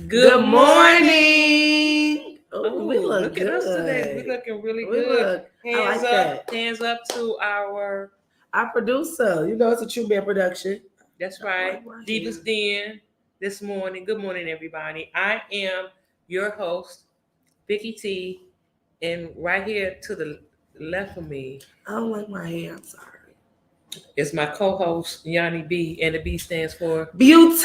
Good morning. Oh, we look good. at us today. We're looking really good. Look, Hands like up, that. hands up to our producer. You know it's a Chooman production. That's right. Divas Den this morning. Good morning, everybody. I am your host, Vicky T, and right here to the left of me I don't like my hair. I'm sorry. is my co-host Yanni B, and the B stands for Beauty.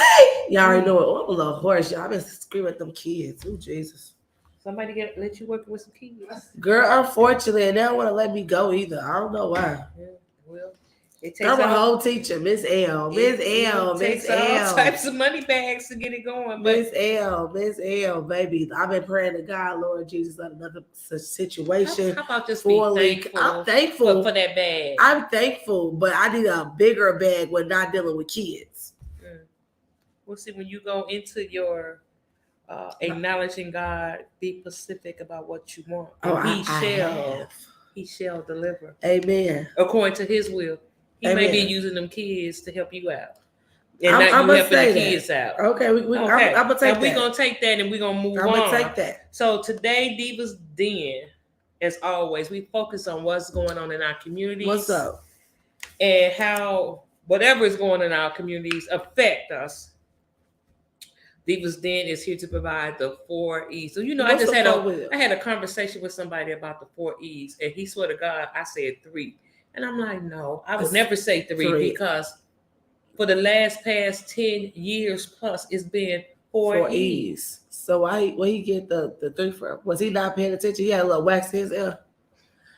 Y'all already know it. Oh, I'm a little hoarse. Y'all been screaming at them kids. Oh, Jesus. Somebody let you work with some kids. Girl, unfortunately, and they don't want to let me go either. I don't know why. Yeah, well, it takes I'm a whole teacher, Miss L. Miss L. Miss takes L. all types of money bags to get it going. Miss L, baby. I've been praying to God, Lord Jesus, let another situation. How about just be thankful? I'm thankful for that bag. I'm thankful, but I need a bigger bag when not dealing with kids. We'll see when you go into your acknowledging God, be specific about what you want. He shall deliver. Amen. According to his will. He Amen. may be using them kids to help you out. And I'm not you helping the kids out. Okay, I'm going to take that. We're going to take that and we're going to move on. I'm going to take that. So today, Divas Den, as always, we focus on what's going on in our communities. What's up? And how whatever is going on in our communities affect us. Divas Den is here to provide the 4 E's. So, I had a conversation with somebody about the 4 E's, and he swear to God, I said 3. And I'm like, no, I would never say 3 because for the past 10 years plus, it's been 4 E's. So where he get the 3 from? Was he not paying attention? He had a little wax in his ear.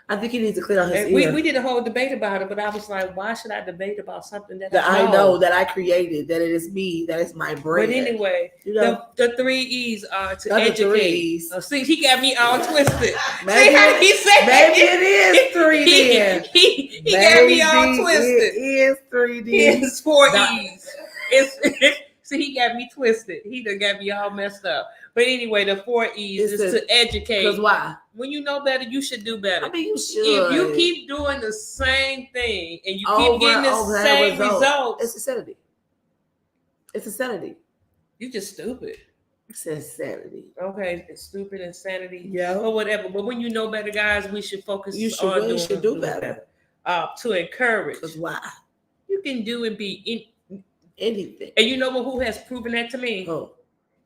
I think he needs to clean out his ear. We did a whole debate about it, but I was like, why should I debate about something that I know that I created, that it is me, that is my brain. But anyway, the 3 E's are to educate. See, he got me all twisted. Maybe it is 3 then. He got me all twisted. It is 3 D. It's 4 E's. See, he got me twisted. He done got me all messed up. But anyway, the 4 E's is to educate. Because why? When you know better, you should do better. I mean, you should. If you keep doing the same thing and you keep getting the same results, it's insanity. It's insanity. You just stupid. It's insanity. Okay, it's stupid insanity. Yeah. Or whatever. But when you know better, guys, we should focus on doing better. To encourage. Because why? You can do and be anything. And you know who has proven that to me? Oh.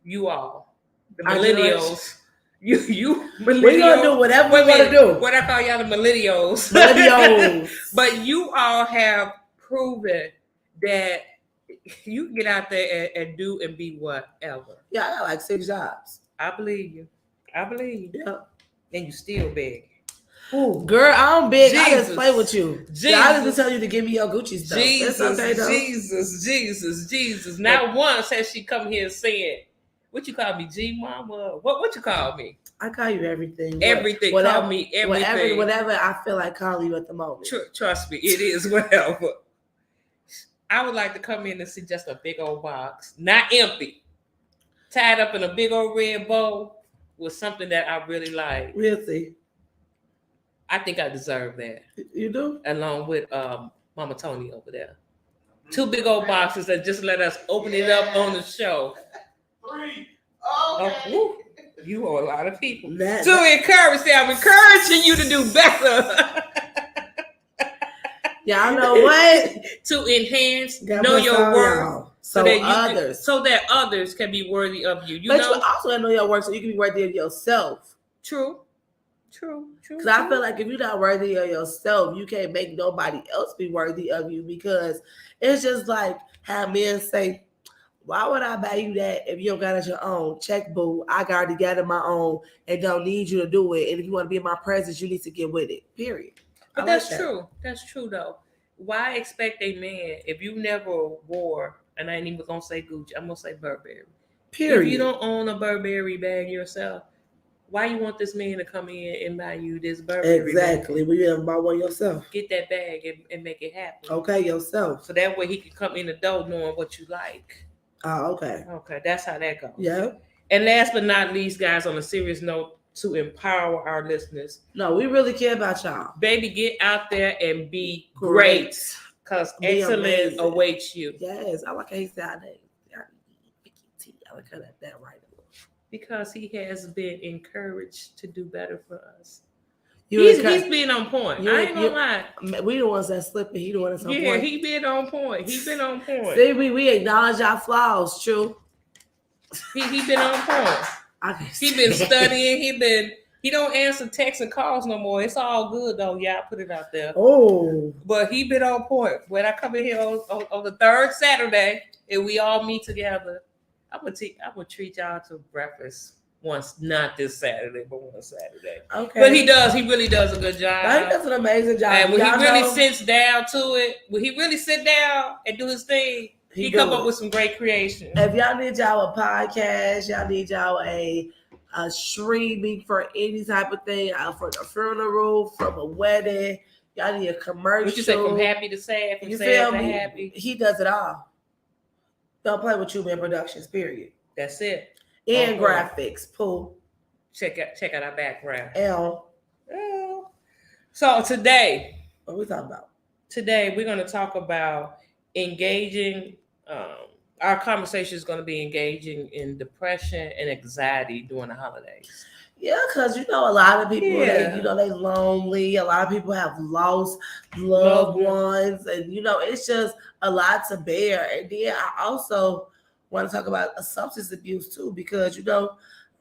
You all. The millennials. You millennials. We're going to do whatever we want to do. What I call y'all the millennials. But you all have proven that You can get out there and do and be whatever. Yeah, I got like 6 jobs. I believe you. Yeah. And you still beg. Ooh. Girl, I don't beg. I just Jesus. play with you. Jesus. Yeah, I just been telling you to give me your Gucci stuff. Jesus, It's okay though. Jesus. Not once has she come here saying, "What you call me, G Mama? What you call me?" I call you everything. Everything. Whatever, call me everything. Whatever I feel like calling you at the moment. Trust me, it is whatever. I would like to come in and see just a big old box, not empty, tied up in a big old red bow with something that I really like. Really? I think I deserve that. You do? Along with Mama Tony over there. 2 big old boxes that just let us open it up on the show. 3. Oh, you are a lot of people. I'm encouraging you to do better. Y'all know what? To enhance, God know your worth, y'all. So that others can be worthy of you. But you also gotta know your worth so you can be worthy of yourself. True. Because I feel like if you're not worthy of yourself, you can't make nobody else be worthy of you, because it's just like how men say, why would I buy you that if you don't got it your own? Check, boo. I already got it my own and don't need you to do it. And if you want to be in my presence, you need to get with it. Period. But that's true. That's true, though. Why expect a man if you never wore, and I ain't even going to say Gucci, I'm going to say Burberry. Period. If you don't own a Burberry bag yourself, why you want this man to come in and buy you this Burberry Exactly. bag? Well, you haven't bought one yourself. Get that bag and make it happen. Okay, yourself. So that way he can come in the door knowing what you like. Oh, okay. Okay, that's how that goes. Yeah. And last but not least, guys, on a serious note, to empower our listeners. No, we really care about y'all. Baby, get out there and be great. Because excellence awaits you. Yes, I like how he said that. I like how that right. Because he has been encouraged to do better for us. He's been on point. I ain't gonna lie. We the ones that slipping. He the one that's on point. Yeah, he been on point. See, we acknowledge our flaws, true. He been on point. He been studying. He don't answer texts and calls no more. It's all good though. Yeah, I put it out there. Oh. But he been on point. When I come in here on the 3rd Saturday and we all meet together, I'm gonna treat y'all to breakfast once, not this Saturday, but one Saturday. Okay. But he really does a good job. He does an amazing job. And when he really sits down to it, when he really sit down and do his thing, he come up with some great creation. If y'all need y'all a podcast, y'all need y'all a streaming for any type of thing, for the funeral, from a wedding, y'all need a commercial. What you say, from happy to sad, from sad to happy? He does it all. Don't play with Chooman Productions, period. That's it. And graphics, Pooh. Check out our background. L. So today, what are we talking about? Today we're going to talk about engaging. Our conversation is going to be engaging in depression and anxiety during the holidays. Yeah, because a lot of people, they lonely. A lot of people have lost loved ones, and it's just a lot to bear. And then I also want to talk about substance abuse too, because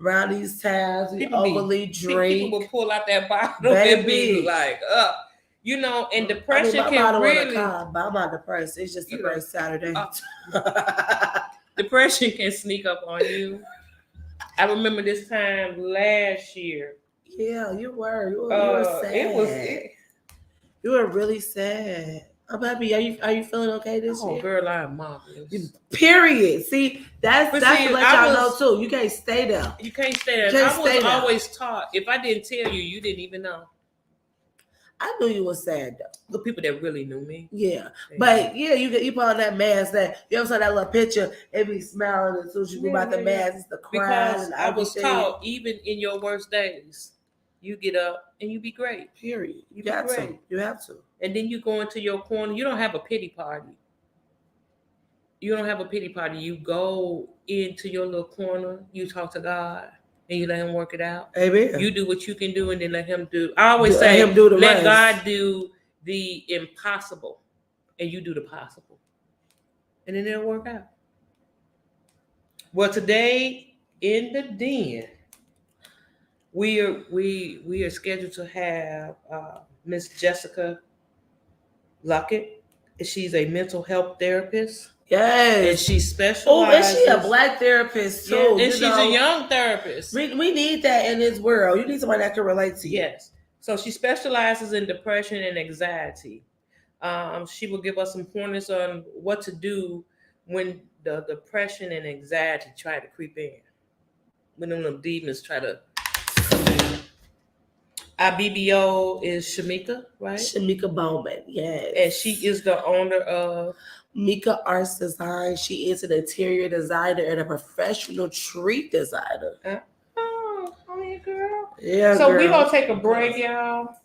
around these times we overly drink. People will pull out that bottle and be like, and depression can really. I'm not depressed. It's just the first Saturday. Depression can sneak up on you. I remember this time last year. Yeah, you were. You were sad. You were really sad. I'm happy. Are you feeling okay this year? Oh, girl, I'm marvelous. Period. See, that's to let y'all know too. You can't stay there. You can't stay there. I was always taught, if I didn't tell you, you didn't even know. I knew you were sad though. The people that really knew me. Yeah. But you put on that mask that you ever saw that little picture, it be smiling as soon as you move out the mask, it's the crying. Because I was taught, even in your worst days, you get up and you be great. Period. You got to. You have to. And then you go into your corner. You don't have a pity party. You don't have a pity party. You go into your little corner. You talk to God. And you let him work it out. Amen. You do what you can do, and then let him do. I always say, let God do the impossible, and you do the possible, and then it'll work out. Well, today in the den, we are scheduled to have Miss Jessica Luckett. She's a mental health therapist. Yes. And she specializes. And she a Black therapist too. Yeah, and she's a young therapist. We need that in this world. You need somebody that can relate to you. Yes. So she specializes in depression and anxiety. She will give us some pointers on what to do when the depression and anxiety try to creep in. When them demons try to come in. Our BBO is Shamika, right? Shamika Bowman, yes. And she is the owner of Mika Arts Design. She is an interior designer and a professional tree designer. Oh, yeah, girl. Yeah, so girl. We're going to take a break, y'all.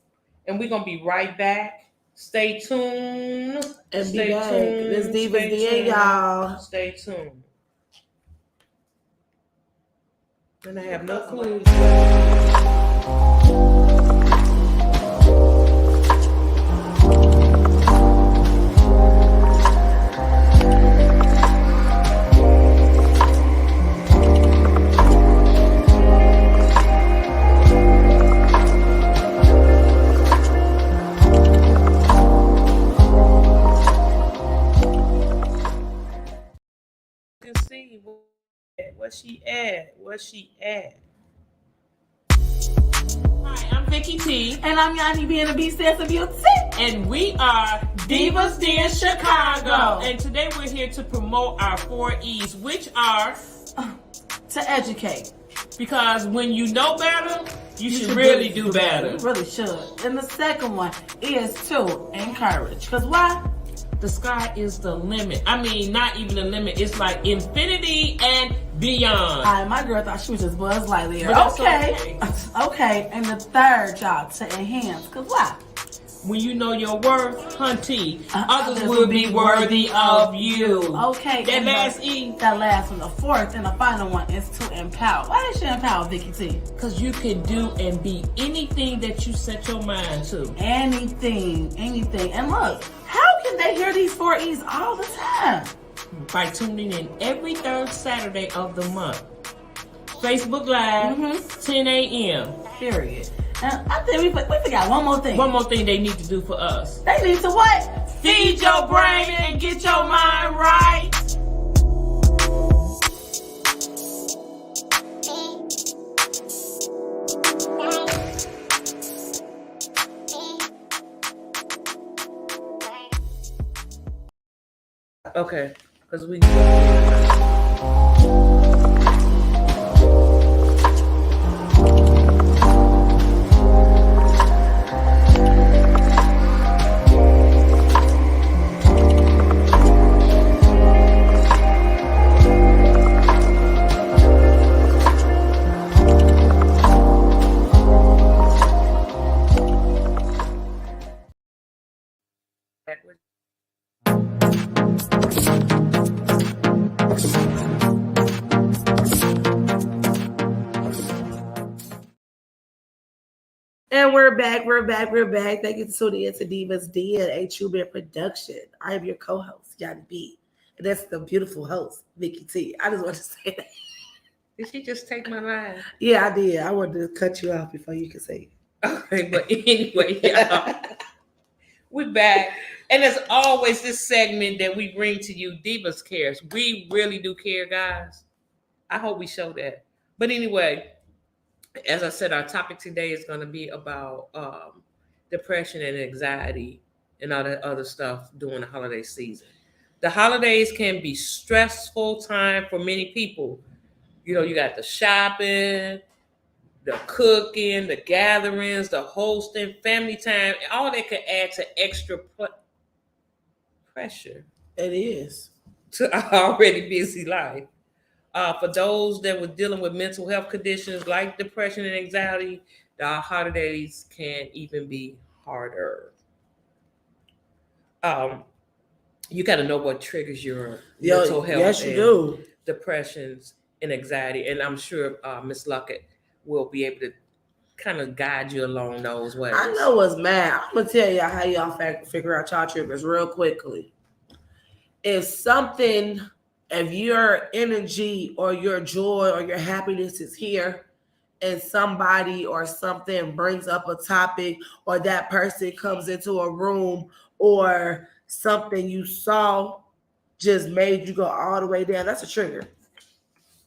And we're going to be right back. Stay tuned. And stay be back. tuned. This Divas Den, y'all. Stay tuned. And I have no clue. See where she at. Hi, I'm Vicky T. And I'm Yanni being a B Sense of Beauty. And we are Divas Den Chicago. And today we're here to promote our 4 E's, which are to educate. Because when you know better, you should really do better. You really should. And the second one is to encourage. Because why? The sky is the limit. I mean, not even the limit. It's like infinity and beyond. My girl thought she was just Buzz Lightyear. Okay. Okay. And the third, y'all, to enhance. Because why? When you know your worth, hunty, others will be worthy of you. Okay. That last E. That last one. The fourth and the final one is to empower. Why did she empower Vicky T? Because you can do and be anything that you set your mind to. Anything. And look, how can they hear these 4 E's all the time? By tuning in every third Saturday of the month. Facebook Live, 10 a.m. Period. And I think we forgot one more thing. One more thing they need to do for us. They need to what? Feed your brain and get your mind right. Okay, because we And we're back. Thank you for tuning in to Divas Den, a Chooman production. I am your co-host, Yanni B. And that's the beautiful host, Vicky T. I just want to say that. Did she just take my line? Yeah, I did. I wanted to cut you off before you could say it. Okay, but anyway, y'all, we're back. And as always, this segment that we bring to you, Divas Cares. We really do care, guys. I hope we show that. But anyway, as I said, our topic today is going to be about depression and anxiety and all that other stuff during the holiday season. The holidays can be stressful time for many people. You know, you got the shopping, the cooking, the gatherings, the hosting, family time, all that could add to extra pressure. It is. To our already busy life. For those that were dealing with mental health conditions like depression and anxiety, the holidays can even be harder. You got to know what triggers your mental health. Yes, you do. Depressions and anxiety, and I'm sure Miss Luckett will be able to kind of guide you along those ways. I know what's mad. I'm gonna tell y'all how y'all figure out y'all triggers real quickly. If your energy or your joy or your happiness is here and somebody or something brings up a topic or that person comes into a room or something you saw just made you go all the way down, that's a trigger.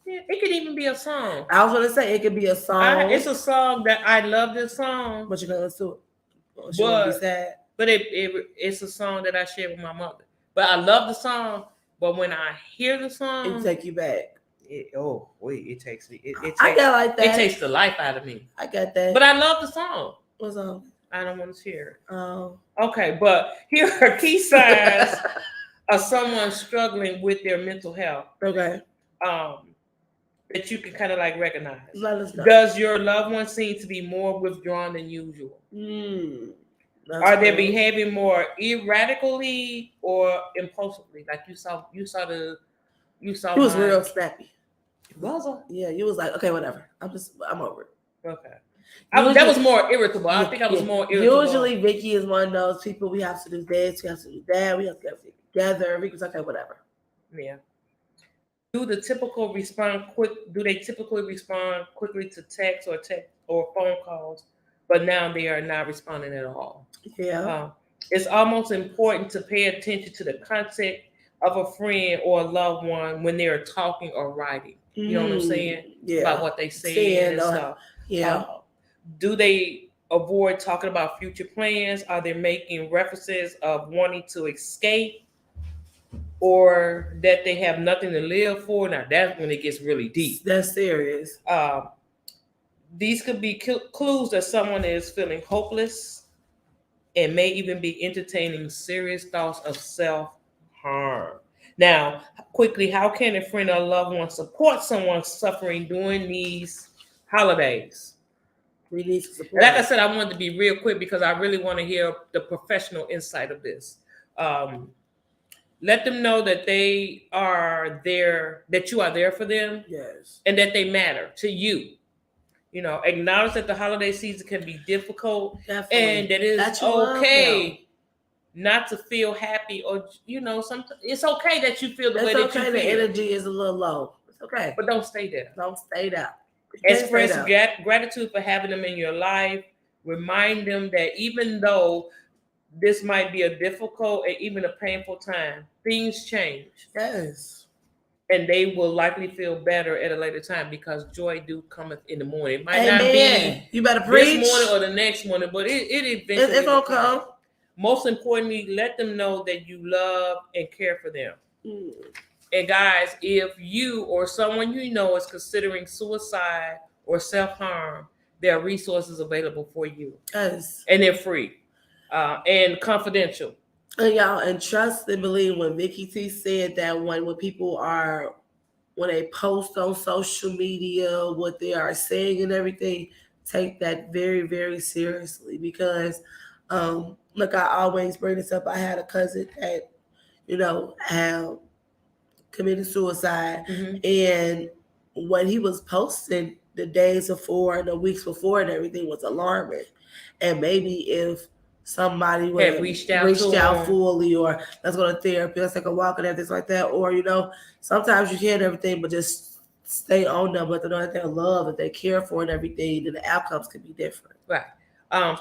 Yeah, it could even be a song. I was gonna say it could be a song. It's a song that I love this song. But you're gonna listen to it. She won't be sad. But it's a song that I share with my mother. But I love the song. But when I hear the song, it take you back. It takes me. I got like that. It takes the life out of me. I got that. But I love the song. What song? I don't want to hear it. Oh. Okay, but here are key signs of someone struggling with their mental health. Okay. That you can kind of like recognize. Let us know. Does your loved one seem to be more withdrawn than usual? Are they behaving more erratically or impulsively? Like you saw. He was real snappy. Was he? Yeah, you was like, okay, whatever. I'm over it. Okay. That was more irritable. I think I was more irritable. Usually, Vicky is one of those people. We have to do this. We have to do that. We have to get everything together. Vicky's okay, whatever. Yeah. Do they typically respond quickly to text or phone calls? But now they are not responding at all. Yeah. It's almost important to pay attention to the content of a friend or a loved one when they are talking or writing. You know what I'm saying? Yeah. About what they say and stuff. Yeah. Do they avoid talking about future plans? Are they making references of wanting to escape or that they have nothing to live for? Now that's when it gets really deep. That's serious. These could be clues that someone is feeling hopeless and may even be entertaining serious thoughts of self-harm. Now, quickly, how can a friend or loved one support someone suffering during these holidays? We need to support. Like I said, I wanted to be real quick because I really want to hear the professional insight of this. Let them know that they are there, that you are there for them, yes, and that they matter to you. You know, acknowledge that the holiday season can be difficult. Definitely. And that it's okay not to feel happy, or it's okay that you feel the way that you feel. The energy is a little low. It's okay, but don't stay there. Don't stay there. Express gratitude for having them in your life. Remind them that even though this might be a difficult and even a painful time, things change. Yes. And they will likely feel better at a later time because joy do cometh in the morning. It might not be you better preach this morning or the next morning, but it eventually it's gonna come. Most importantly, let them know that you love and care for them. And guys, if you or someone you know is considering suicide or self-harm, there are resources available for you. Yes. And they're free and confidential. And y'all, and trust and believe when Vicky T said that when they post on social media what they are saying and everything, take that very, very seriously because look, I always bring this up. I had a cousin that, had committed suicide, and when he was posting the days before and the weeks before and everything was alarming. And maybe if somebody would have reached out fully, or let's go to therapy, let's take a walk and everything like that, or sometimes you hear everything, but just stay on them, let them know that they're loved, that they care for and everything, then the outcomes could be different. Right.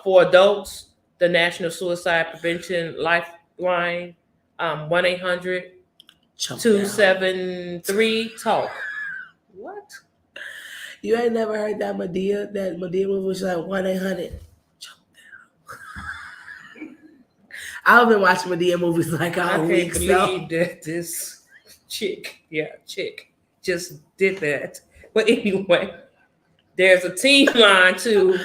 For adults, the National Suicide Prevention Lifeline, 1-800-273-TALK. What? You ain't never heard that Medea movie was like 1-800. I've been watching Medea movies like all week. I can't believe that this chick just did that. But anyway, there's a team line too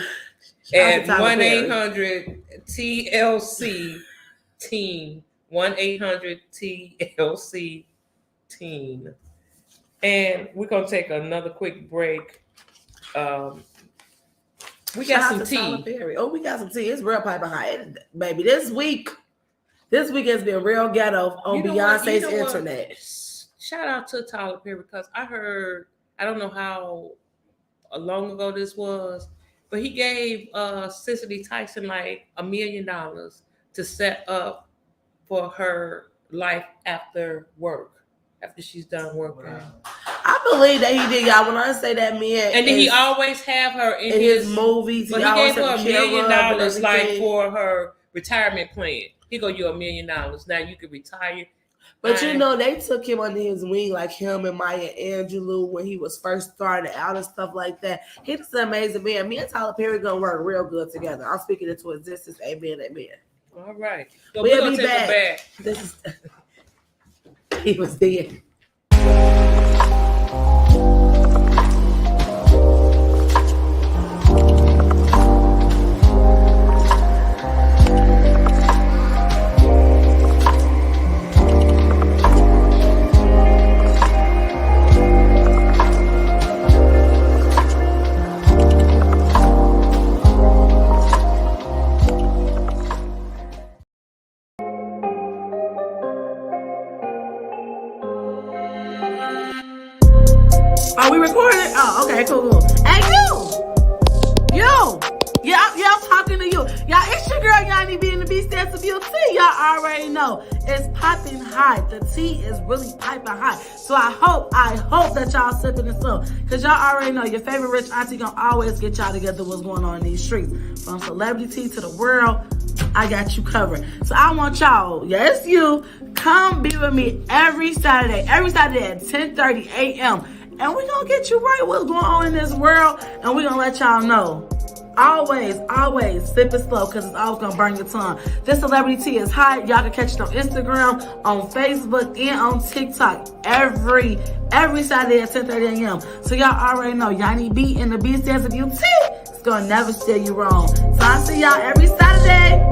at 1-800-TLC-TEEN. 1-800-TLC-TEEN. And we're gonna take another quick break. We got some tea. Oh, we got some tea. It's real pipe behind, baby. This week has been real ghetto on Beyonce's internet. Shout out to Tyler Perry because I heard, I don't know how long ago this was, but he gave Cicely Tyson like $1 million to set up for her life after work, after she's done working. Wow. I believe that he did, y'all. When I say that man, and then he always have her in his movies. But he gave her $1 million like for her retirement plan. He go, you $1 million. Now you can retire. But you know, they took him under his wing, like him and Maya Angelou when he was first starting out and stuff like that. He's an amazing man. Me and Tyler Perry gonna work real good together. I'm speaking into existence. Amen, amen. All right. So we'll gonna be take back. Him back. This is he was dead. Are we recording? Oh, okay, cool. Hey, you. Yeah, I'm talking to you. Y'all, it's your girl, Yanni B in the B stands for beauty. Y'all already know. It's popping high. The tea is really piping high. So I hope that y'all sipping it slow. Because y'all already know your favorite rich auntie gonna always get y'all together what's going on in these streets. From celebrity to the world, I got you covered. So I want y'all, yes, you, come be with me every Saturday at 10:30 a.m. And we're going to get you right what's going on in this world. And we're going to let y'all know. Always sip it slow because it's always going to burn your tongue. This celebrity tea is hot. Y'all can catch it on Instagram, on Facebook, and on TikTok every Saturday at 10:30 a.m. So y'all already know. Yanni B in the B stands for beauty. It's going to never steer you wrong. So I'll see y'all every Saturday.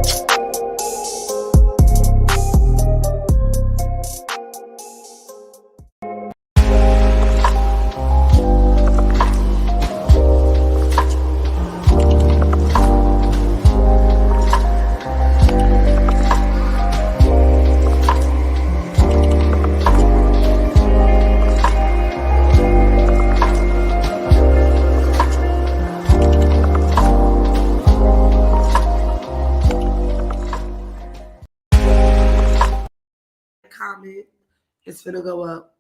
Comment. It's finna go up.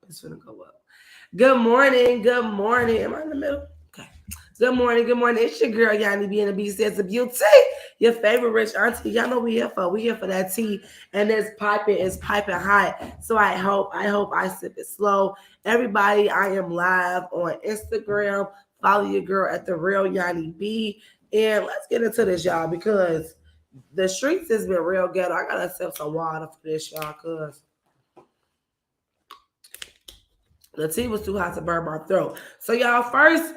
Good morning. Am I in the middle? Okay. Good morning. It's your girl, Yanni B and the B Sense of Beauty. Your favorite rich auntie. Y'all know we here for. We here for that tea. And it's piping hot. So I hope I sip it slow. Everybody, I am live on Instagram. Follow your girl at the real Yanni B. And let's get into this, y'all, because the streets has been real ghetto. I gotta sip some water for this, y'all, cause the tea was too hot to burn my throat. So y'all, first,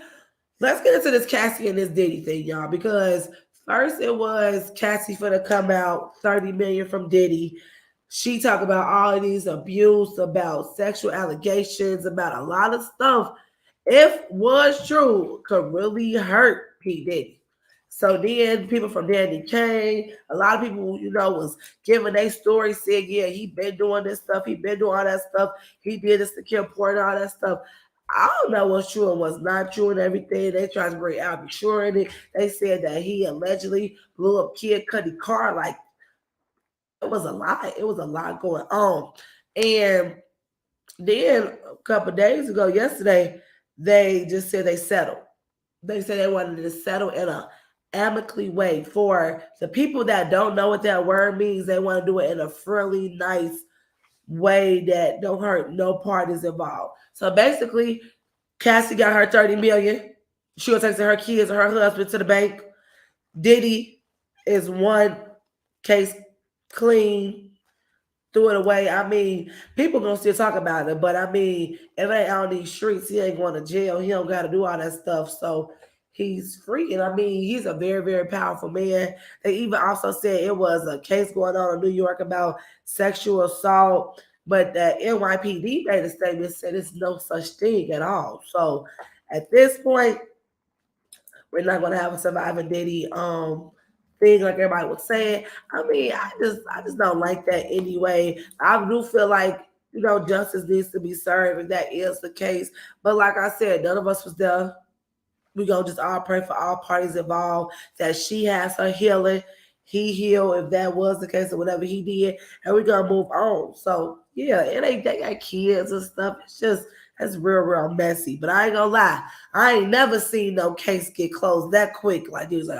let's get into this Cassie and this Diddy thing, y'all, because first it was Cassie finna come out 30 million from Diddy. She talked about all of these abuse, about sexual allegations, about a lot of stuff. If was true, could really hurt P. Diddy. So then people from Danny Kane, a lot of people, was giving their story, said, yeah, he been doing this stuff. He been doing all that stuff. He did this to Kim Porter, all that stuff. I don't know what's true and what's not true and everything. They tried to bring Albie Shore in it. They said that he allegedly blew up Kid Cudi car. Like, it was a lot. It was a lot going on. And then a couple of days ago, yesterday, they just said they settled. They said they wanted to settle in a amicably way. For the people that don't know what that word means, they want to do it in a friendly, nice way that don't hurt no parties involved. So basically, Cassie got her 30 million. She was taking her kids and her husband to the bank. Diddy is one case clean, threw it away. I mean, people gonna still talk about it, but I mean, it ain't on these streets. He ain't going to jail. He don't got to do all that stuff. So he's free. And I mean, he's a very, very powerful man. They even also said it was a case going on in New York about sexual assault, but the NYPD made a statement, said it's no such thing at all. So at this point, we're not going to have a surviving Diddy thing like everybody was saying. I mean, I just don't like that anyway. I do feel like, justice needs to be served if that is the case. But like I said, none of us was there. We're going to just all pray for all parties involved, that she has her healing, he healed if that was the case or whatever he did, and we're going to move on. So, yeah, they got kids and stuff. That's real, real messy. But I ain't going to lie. I ain't never seen no case get closed that quick. Like, he was like,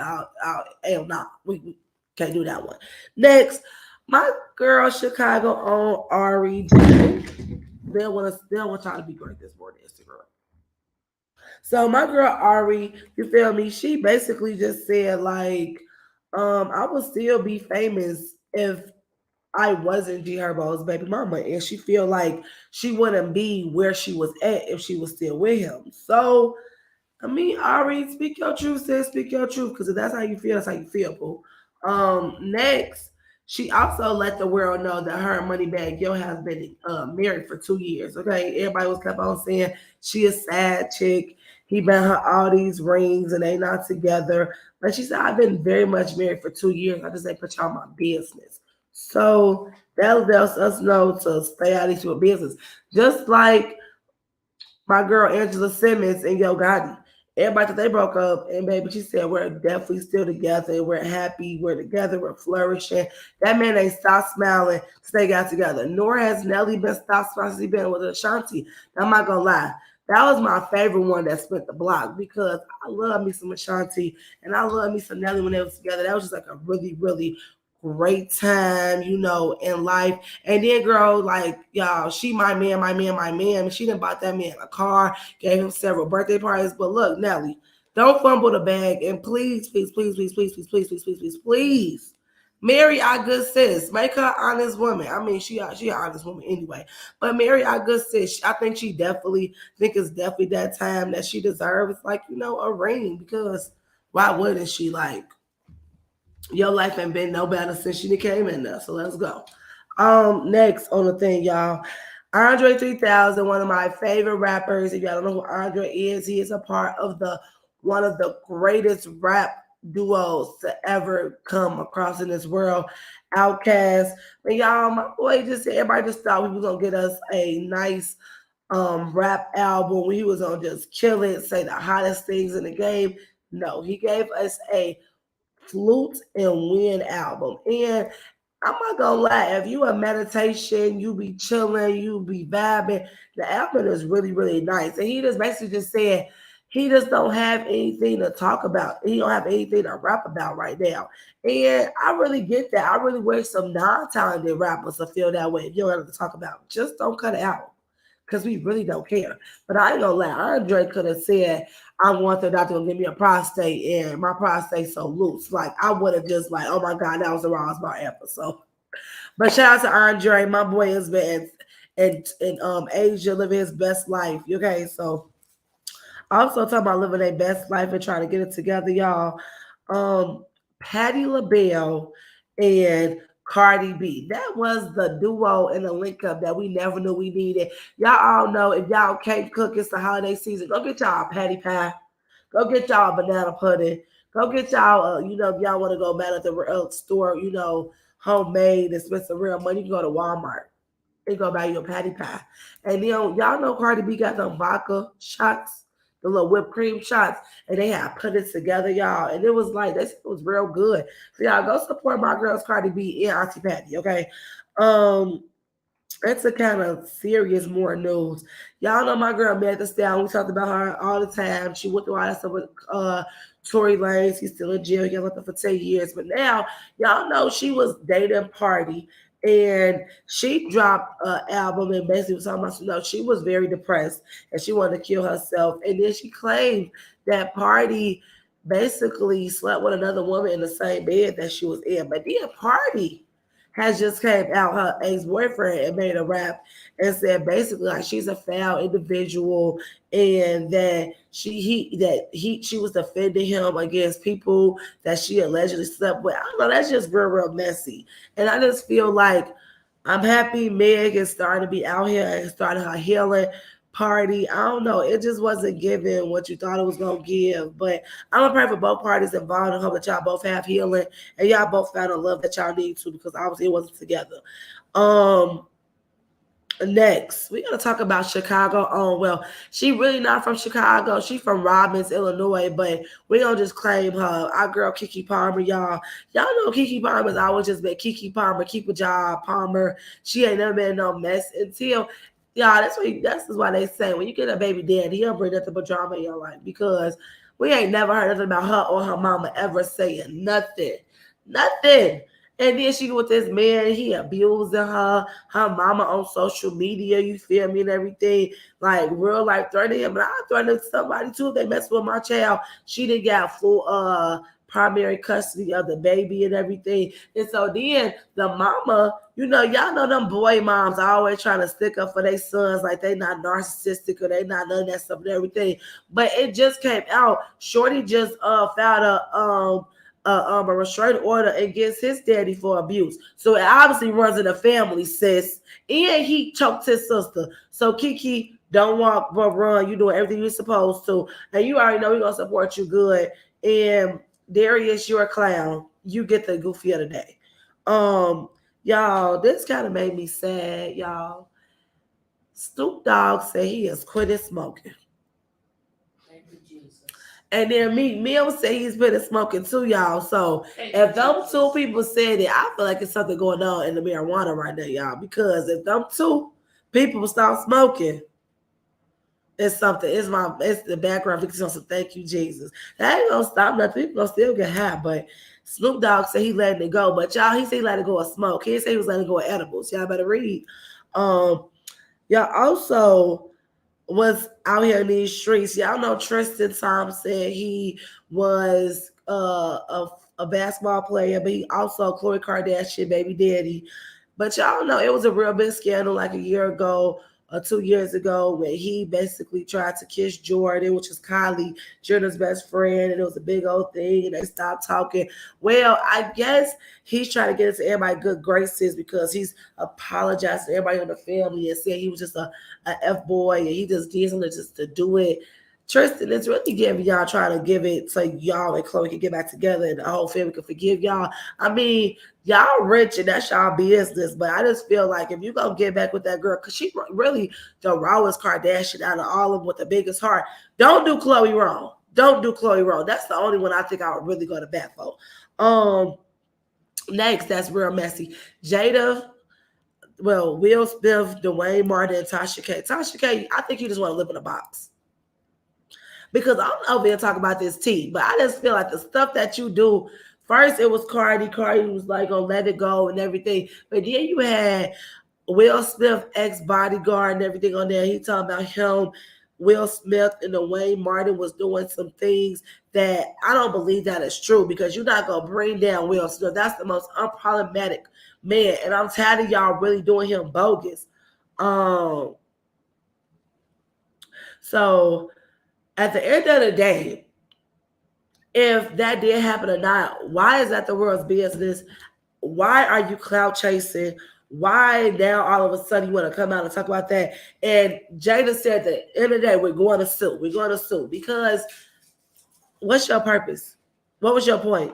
hell no, we can't do that one. Next, My girl Chicago on Ari. They want y'all to be great this morning, Instagram. So my girl Ari, you feel me? She basically just said like, I would still be famous if I wasn't G Herbo's baby mama, and she feel like she wouldn't be where she was at if she was still with him. So I mean, Ari, speak your truth, sis. Speak your truth, because if that's how you feel, that's how you feel, boo. Next, she also let the world know that her and Moneybag Yo has been married for 2 years. Okay, everybody was kept on saying she a sad chick. He been her all these rings and they not together. But she said, I've been very much married for 2 years. I just ain't put y'all my business. So that lets us know to stay out of your business. Just like my girl Angela Simmons and Yo Gotti. Everybody thought they broke up, and baby, she said we're definitely still together. We're happy. We're together. We're flourishing. That man ain't stopped smiling since they got together. Nor has Nelly been stopped smiling since he been with Ashanti. Now, I'm not gonna lie. That was my favorite one that spent the block because I love me some Ashanti and I love me some Nelly when they was together. That was just like a really, really great time, in life. And then, girl, like, y'all, she my man, my man, my man. She done bought that man a car, gave him several birthday parties. But look, Nelly, don't fumble the bag. And please, please, please, please, please, please, please, please, please, please, please, marry our good sis. Make her an honest woman. I mean, she an honest woman anyway. But marry our good sis. I think it's definitely that time that she deserves, like, a ring. Because why wouldn't she? Like, your life ain't been no better since she came in there. So let's go. Next on the thing, y'all. Andre 3000, one of my favorite rappers. If y'all don't know who Andre is, he is a part of the one of the greatest rap duos to ever come across in this world. Outkast. But y'all, my boy just said everybody just thought we was gonna get us a nice rap album when he was on just kill it, say the hottest things in the game. No, he gave us a Flute and Win album. And I'm not gonna lie, if you a meditation, you be chilling, you be vibing, the album is really, really nice. And he just basically just said he just don't have anything to talk about. He don't have anything to rap about right now. And I really get that. I really wish some non-talented rappers to feel that way. If you don't have to talk about, just don't cut it out. Because we really don't care. But I ain't gonna lie, Andre could have said, I want the doctor to give me a prostate and my prostate so loose. Like I would have just like, oh my God, that was the rawest bar ever. So but shout out to Andre. My boy has been in Asia living his best life. Okay, so also talking about living their best life and trying to get it together, y'all. Patti LaBelle and Cardi B. That was the duo and the link up that we never knew we needed. Y'all all know if y'all can't cook, it's the holiday season. Go get y'all a patty pie. Go get y'all a banana pudding. Go get y'all, if y'all want to go back at the store, homemade and spend some real money, you can go to Walmart and go buy you a patty pie. And y'all know Cardi B got them vodka shots, the little whipped cream shots, and they had put it together, y'all. And it was like this was real good. So y'all go support my girls Cardi B and Auntie Patty, okay? It's a kind of serious more news. Y'all know my girl Meg Thee Stallion. We talked about her all the time. She went through all that stuff with Tory Lanez. He's still in jail. He got locked up for 10 years. But now, y'all know she was dating Party. And she dropped an album and basically was talking about, she was very depressed and she wanted to kill herself. And then she claimed that Party basically slept with another woman in the same bed that she was in. But then Party has just came out her ex-boyfriend and made a rap and said basically like she's a foul individual and that she was defending him against people that she allegedly slept with. I don't know, that's just real, real messy. And I just feel like I'm happy Meg is starting to be out here and starting her healing. Party, I don't know. It just wasn't given what you thought it was gonna give. But I'm gonna pray for both parties involved and hope that y'all both have healing and y'all both found the love that y'all need to because obviously it wasn't together. Next, we're gonna talk about Chicago. Oh well, she really not from Chicago. She from Robbins, Illinois, but we don't just claim her. Our girl Keke Palmer, y'all. Y'all know Keke Palmer's always just been Keke Palmer, keep a job, Palmer. She ain't never been no mess until y'all. That's why they say when you get a baby daddy, he'll bring nothing but drama in your life because we ain't never heard nothing about her or her mama ever saying nothing. Nothing. And then she with this man, he abusing her mama on social media, you feel me, and everything. Like real life threatening him. But I threatened somebody too. If they mess with my child. She didn't got full primary custody of the baby and everything. And so then the mama, y'all know them boy moms always trying to stick up for their sons like they not narcissistic or they not none of that stuff and everything. But it just came out. Shorty just filed a restraining order against his daddy for abuse. So it obviously runs in the family, sis. And he choked his sister. So Kiki, don't walk but run. You doing everything you're supposed to. And you already know we're gonna support you good. And Darius, you're a clown. You get the goofy of the day. Y'all, this kind of made me sad, y'all. Snoop Dogg said he has quit smoking. And then Mill said he's been smoking too, y'all. So if them two people said it, I feel like it's something going on in the marijuana right now, y'all. Because if them two people stop smoking, it's something. It's the background fixing on some thank you, Jesus. That ain't gonna stop nothing. People gonna still get high, but Snoop Dogg said he letting it go. But y'all, he said he let it go of smoke. He didn't say he was letting it go of edibles. Y'all better read. Y'all also was out here in these streets. Y'all know Tristan Thompson. He was a basketball player, but he also Khloe Kardashian baby daddy. But y'all know it was a real big scandal like a year ago or 2 years ago when he basically tried to kiss Jordan, which is Kylie Jenner's best friend, and it was a big old thing, and they stopped talking. Well, I guess he's trying to get into everybody's good graces because he's apologized to everybody in the family and said he was just a F-boy and he just did something just to do it. Tristan is really giving y'all, trying to give it so y'all and Khloe can get back together and the whole family can forgive y'all. I mean, y'all rich and that's y'all business, but I just feel like if you gonna get back with that girl, because she really the rawest Kardashian out of all of them with the biggest heart, don't do Khloe wrong. Don't do Khloe wrong. That's the only one I think I would really go to bat for. Next, that's real messy. Jada, Will Smith, Dwayne Martin, and Tasha K. Tasha K, I think you just want to live in a box. Because I'm over here talking about this tea, but I just feel like the stuff that you do, first it was Cardi. Cardi was like gonna let it go and everything. But then you had Will Smith, ex-bodyguard and everything on there. He talking about him, Will Smith and Dwayne Martin was doing some things that I don't believe that is true because you're not gonna bring down Will Smith. That's the most unproblematic man. And I'm tired of y'all really doing him bogus. So at the end of the day, if that did happen or not, why is that the world's business? Why are you clout chasing? Why now all of a sudden you want to come out and talk about that? And Jada said that at the end of the day, we're going to sue. We're going to sue because what's your purpose? What was your point?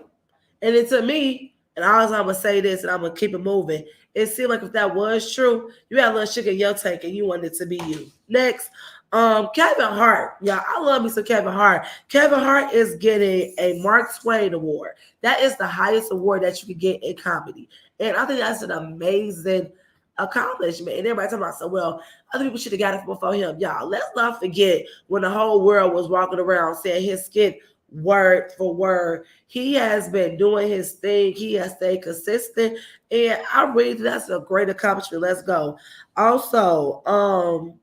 And it to me, and I was going to say this and I'm going to keep it moving. It seemed like if that was true, you had a little sugar in your tank and you wanted it to be you. Next. Kevin Hart, y'all, I love me some Kevin Hart. Kevin Hart is getting a Mark Twain Award. That is the highest award that you can get in comedy. And I think that's an amazing accomplishment. And everybody talking about, so, well, other people should have got it before him. Y'all, let's not forget when the whole world was walking around saying his skit word for word. He has been doing his thing. He has stayed consistent. And I really think that's a great accomplishment. Let's go. Also,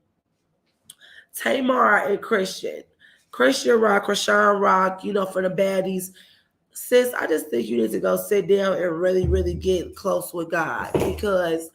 Tamar and Christian Rock, Krishan Rock, for the baddies. Sis, I just think you need to go sit down and really, really get close with God because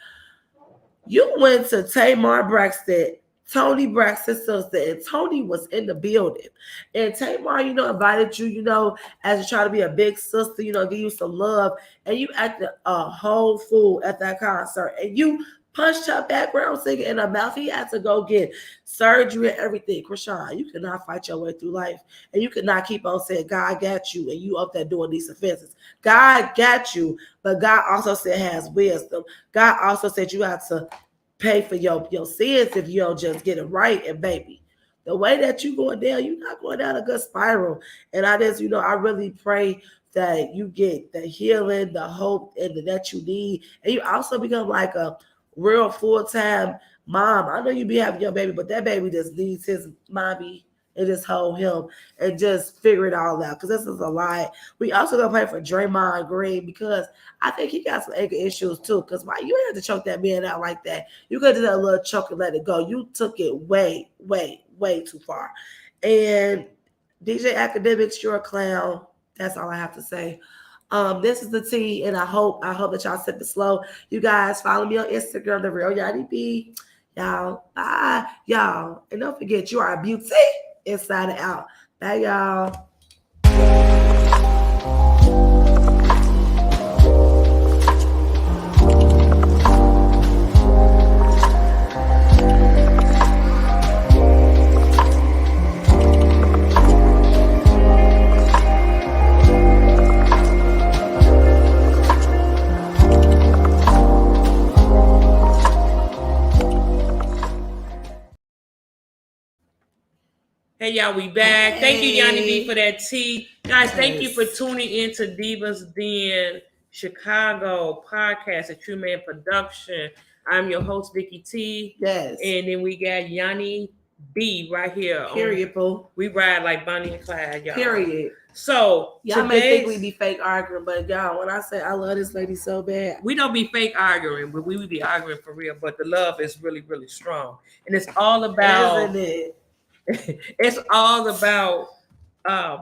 you went to Tamar Braxton, Tony Braxton's sister, and Tony was in the building. And Tamar, invited you, as you try to be a big sister, give you some love. And you acted a whole fool at that concert. And you punched her background singer in the mouth. He had to go get surgery and everything. Krishan, you cannot fight your way through life. And you cannot keep on saying, God got you, and you up there doing these offenses. God got you, but God also said has wisdom. God also said you have to pay for your sins if you don't just get it right. And baby, the way that you going down, you're not going down a good spiral. And I just, I really pray that you get the healing, the hope, and that you need. And you also become like a real full-time mom. I know you be having your baby, but that baby just needs his mommy and just hold him and just figure it all out. Because this is a lot. We also gonna pray for Draymond Green because I think he got some anger issues too. Because why you have to choke that man out like that? You could do that little choke and let it go. You took it way, way, way too far. And DJ Academics, you're a clown. That's all I have to say. This is the tea, and I hope that y'all sip it slow. You guys follow me on Instagram, the real Yanni B. Y'all, bye, y'all, and don't forget you are a beauty inside and out. Bye, y'all. Hey y'all, we back. Hey. Thank you, Yanni B, for that tea. Guys, thank you for tuning in to Divas Den Chicago podcast at Chooman Production. I'm your host, Vicky T. Yes. And then we got Yanni B right here. Period, boo. We ride like Bonnie and Clyde, y'all. Period. So y'all may think we be fake arguing, but y'all, when I say I love this lady so bad, we don't be fake arguing, but we would be arguing for real. But the love is really, really strong. And it's all about... Isn't it? It's all about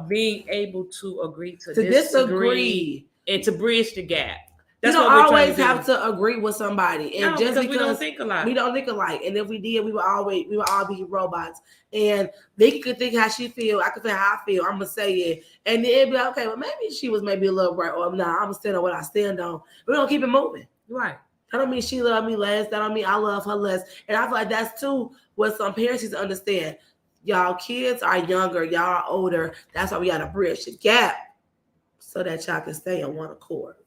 being able to agree to disagree and to bridge the gap. That's you don't always have to agree with somebody, and just because we don't think alike. We don't think alike, and if we did, we would all be robots. And Vicky could think how she feel, I could think how I feel. I'm gonna say it, and then it'd be like, okay, well maybe she was maybe a little right, or nah, I'm gonna stand on what I stand on. We're gonna keep it moving, right? That don't mean she love me less. That don't mean I love her less. And I feel like that's too what some parents need to understand. Y'all kids are younger, y'all are older. That's why we got to bridge the gap so that y'all can stay on one accord.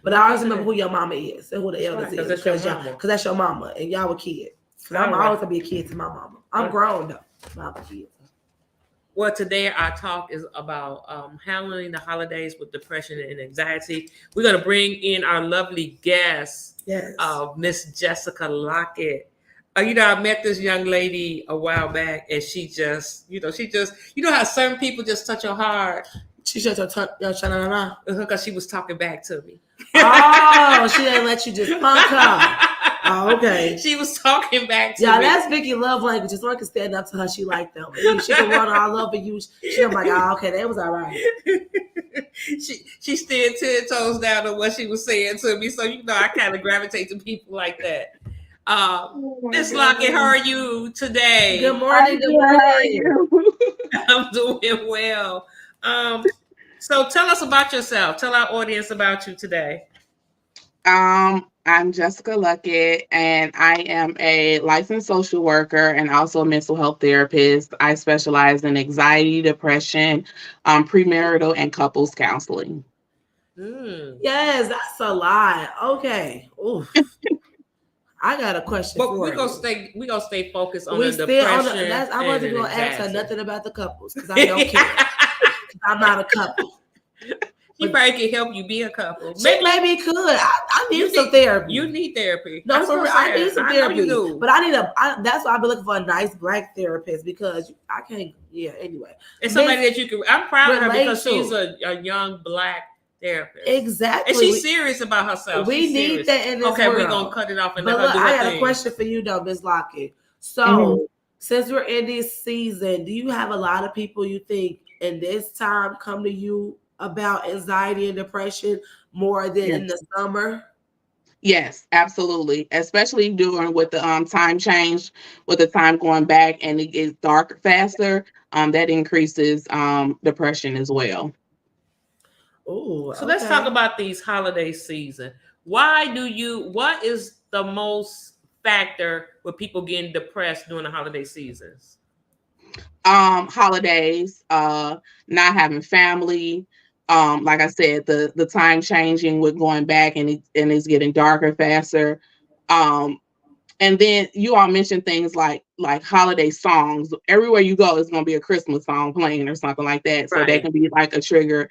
But I always remember who your mama is and who the elders is. Because that's your mama and y'all were kids. I'm always going to be a kid to my mama. I'm grown though. I'm a kid. Well, today our talk is about handling the holidays with depression and anxiety. We're going to bring in our lovely guest, Miss Jessica Lockett. I met this young lady a while back, and she just, how certain people just touch your heart. She just because she was talking back to me. Oh, she didn't let you just punk her. Oh, okay. She was talking back to me. Yeah, that's Vicky love language. If one can stand up to her, she like them. She can run all over you. She like, oh, okay, that was all right. She stood 10 toes down on what she was saying to me, so I kind of gravitate to people like that. Miss Lockett, how are you today? Good morning. Good morning. How are you? I'm doing well. So tell us about yourself. Tell our audience about you today. I'm Jessica Lockett, and I am a licensed social worker and also a mental health therapist. I specialize in anxiety, depression, premarital, and couples counseling. Yes, that's a lot. Okay. Oof. I got a question but for we're gonna stay focused on the depression. I wasn't gonna ask her nothing about the couples because I don't care. I'm not a couple. She probably can help you be a couple. Maybe could. I need some therapy. You need therapy. No, for real, I need some therapy. You do. But that's why I've been looking for a nice black therapist because I can't. Yeah. Anyway, it's somebody that you can. I'm proud of her because she's a young black therapist. Exactly. And she's serious about herself. We need that in this world. Okay, we're going to cut it off and let her do her I got a question for you though, Ms. Lockett. So, since we're in this season, do you have a lot of people you think in this time come to you about anxiety and depression more than in the summer? Yes, absolutely. Especially with the time change, with the time going back and it gets darker faster, that increases depression as well. Oh, so let's talk about these holiday season. What is the most factor with people getting depressed during the holiday seasons? Holidays, not having family. Like I said, the time changing with going back and it's getting darker faster. And then you all mentioned things like holiday songs. Everywhere you go, it's going to be a Christmas song playing or something like that. So that can be like a trigger.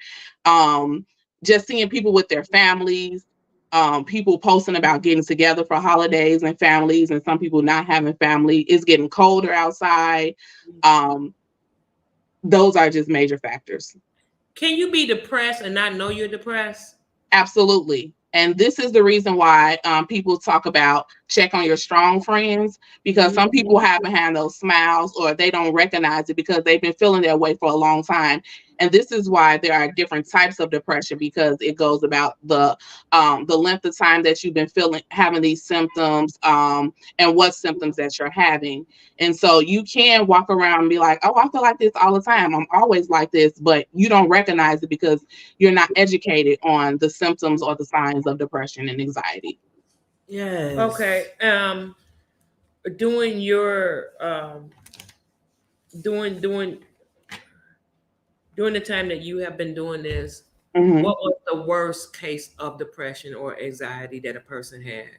Just seeing people with their families, people posting about getting together for holidays and families, and some people not having family. It's getting colder outside. those are just major factors. Can you be depressed and not know you're depressed? Absolutely. And this is the reason why people talk about check on your strong friends, because some people haven't had those smiles or they don't recognize it because they've been feeling that way for a long time. And this is why there are different types of depression, because it goes about the length of time that you've been having these symptoms, and what symptoms that you're having. And so you can walk around and be like, oh, I feel like this all the time. I'm always like this, but you don't recognize it because you're not educated on the symptoms or the signs of depression and anxiety. Yes. Okay. Doing your doing during the time that you have been doing this, what was the worst case of depression or anxiety that a person had?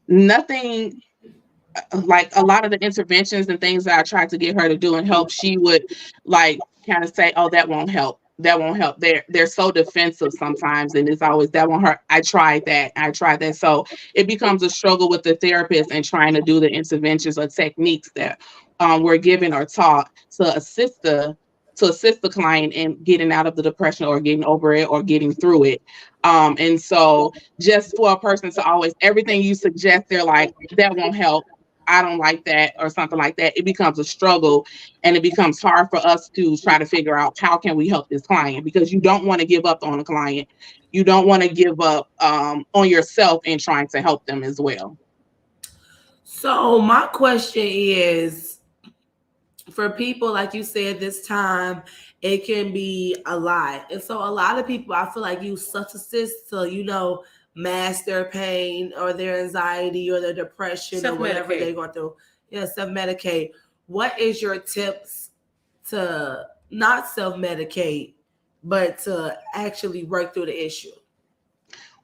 Nothing. Like a lot of the interventions and things that I tried to get her to do and help, she would like kind of say, oh, that won't help. That won't help. They're so defensive sometimes, and it's always that won't hurt. I tried that. I tried that. So it becomes a struggle with the therapist and trying to do the interventions or techniques that we're given or taught to assist the client in getting out of the depression or getting over it or getting through it. And so just for a person to always everything you suggest, they're like, that won't help. I don't like that or something like that. It becomes a struggle, and it becomes hard for us to try to figure out how can we help this client, because you don't want to give up on a client. You don't want to give up on yourself in trying to help them as well. So my question is, for people, like you said, this time it can be a lot. And so a lot of people, I feel like, use substances to, mask their pain or their anxiety or their depression or whatever they're going through. Yeah, self-medicate. What is your tips to not self-medicate, but to actually work through the issue?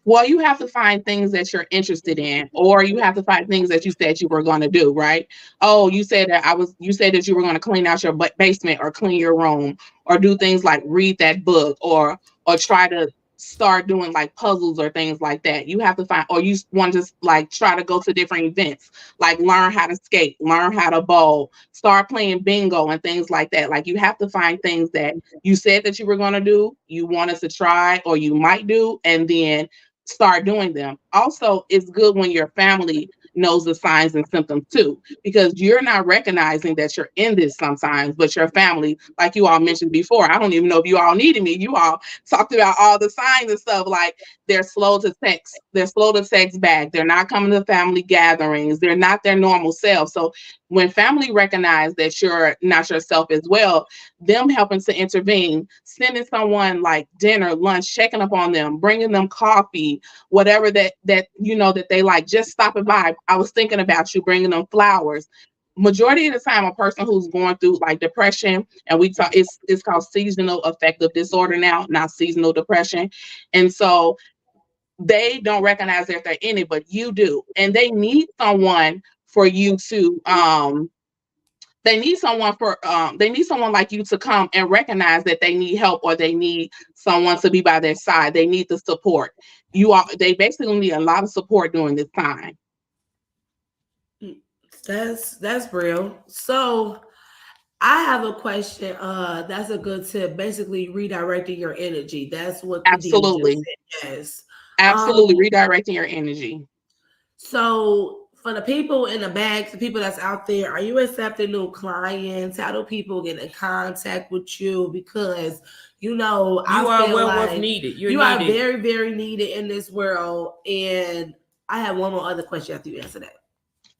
Well, you have to find things that you're interested in, or you have to find things that you said you were going to do, right? Oh, you said that you were going to clean out your basement or clean your room or do things like read that book or try to start doing like puzzles or things like that. You have to find, or you want to like try to go to different events, like learn how to skate, learn how to bowl, start playing bingo and things like that. Like you have to find things that you said that you were going to do, you want us to try, or you might do, and then start doing them. Also, it's good when your family knows the signs and symptoms too, because you're not recognizing that you're in this sometimes, but your family, like you all mentioned before, I don't even know if you all needed me. You all talked about all the signs and stuff, like they're slow to text back. They're not coming to family gatherings. They're not their normal self. So when family recognize that you're not yourself as well, them helping to intervene, sending someone like dinner, lunch, checking up on them, bringing them coffee, whatever that that they like, just stopping by. I was thinking about you, bringing them flowers. Majority of the time, a person who's going through like depression, and we talk, it's called seasonal affective disorder now, not seasonal depression. And so they don't recognize that they're in it, but you do. And they need someone for you to they need someone like you to come and recognize that they need help, or they need someone to be by their side. They need the support. They basically need a lot of support during this time. That's real. So I have a question. That's a good tip. Basically, redirecting your energy. That's what absolutely. Yes. Absolutely, redirecting your energy. So for the people in the back, the people that's out there, are you accepting new clients? How do people get in contact with you? Because you are well worth needed. You are very, very needed in this world. And I have one more other question after you answer that.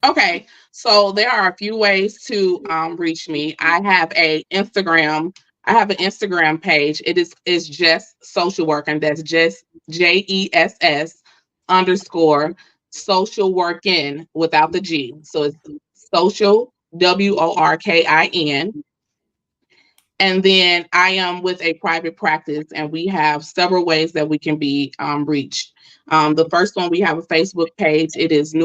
Okay, so there are a few ways to reach me. I have an Instagram page. It's just social work, and that's just JESS _ social workin without the G. So it's social WORKIN. And then I am with a private practice, and we have several ways that we can be reached. The first one, we have a Facebook page. It is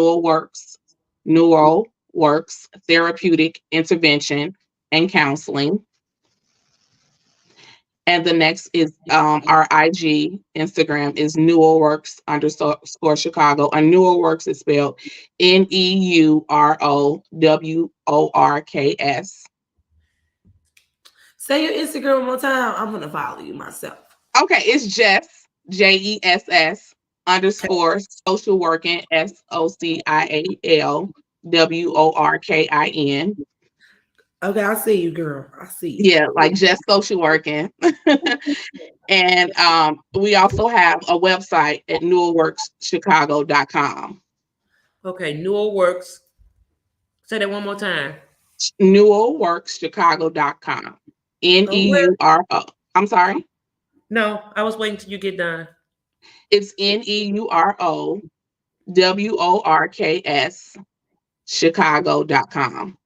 Neural Works Therapeutic Intervention and Counseling. And the next is our IG Instagram is Neuroworks_Chicago. And Neuroworks is spelled NEUROWORKS. Say your Instagram one more time. I'm gonna follow you myself. Okay, it's Jess JESS _social working SOCIALWORKIN. Okay, I see you, girl. I see you. Yeah, like just social working. And we also have a website at newellworkschicago.com. Okay, Newell Works. Say that one more time. newellworkschicago.com. NEURO. I'm sorry. No, I was waiting till you get done. It's NEUROWORKS Chicago.com.